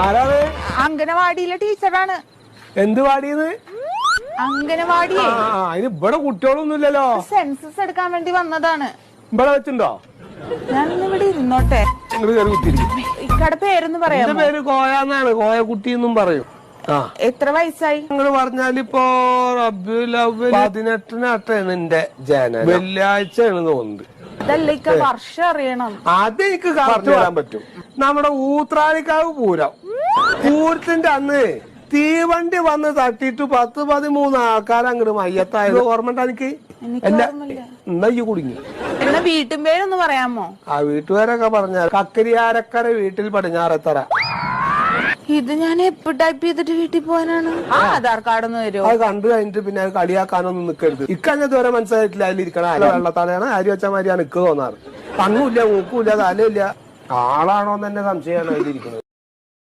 ആരാണ്? അംഗനവാടിയിലെ ടീച്ചറാണ്. എന്ത് വാടിയത്? അംഗനവാടിയെ അതിന് ഇവിടെ കുട്ടികളൊന്നുമില്ലല്ലോ. സെൻസസ് എടുക്കാൻ വേണ്ടി വന്നതാണ്. ഇവിടെ വെച്ചിണ്ടോ? ഞാൻ ഇവിടെ ഇരുന്നോട്ടെ. ഇക്കടെ പേരൊന്ന് പറയാം. എന്റെ പേര് കോയാന്നാണ്. കോയ കുട്ടി എന്നും പറയും. എത്ര വയസ്സായി? നിങ്ങൾ പറഞ്ഞാലിപ്പോ റബ്ബിയുൽ അവ്വൽ 18-നാണ് എന്റെ ജനനം. വെള്ളിയാഴ്ചയാണ് തോന്നുന്നത്. ഇതല്ല ഇക്ക വർഷം അറിയണം. അത് എനിക്ക് കറക്റ്റ് പറയാൻ പറ്റും. നമ്മുടെ ഊത്രാളിക്കാവ് പൂരം. പൂരത്തിന്റെ അന്ന് തീവണ്ടി വന്ന് തട്ടിട്ട് 10-13 ആൾക്കാർ അങ്ങോട്ട് മയ്യത്തായത് ഓർമ്മ എനിക്ക്? എന്നാ ഈ കുടുങ്ങി. എന്നാ വീട്ടും പേരൊന്ന് പറയാമോ? ആ വീട്ടുപേരൊക്കെ പറഞ്ഞ കക്കരിയാരക്കര വീട്ടിൽ പടിഞ്ഞാറത്തറ. ഇത് ഞാൻ എപ്പോ ടൈപ്പ് ചെയ്തിട്ട് വീട്ടിൽ പോകാനാണ്? ആധാർ കാർഡ് ഒന്ന് വരുമോ? അത് കണ്ടു കഴിഞ്ഞിട്ട് പിന്നെ അത് കളിയാക്കാനൊന്നും നിൽക്കരുത്. ഇക്കഞ്ഞ ഇതുവരെ മനസ്സിലായിട്ടില്ല. അതിലിരിക്കണ വെള്ളത്താളയാണ് അരി വെച്ച മാതിരിയാണ് ഇക്ക് തോന്നാറ്. കണ്ണുമില്ല, മൂക്കുമില്ല, തലയില്ല. ആളാണോന്ന് തന്നെ സംശയമാണ് അതിലിരിക്കുന്നത്.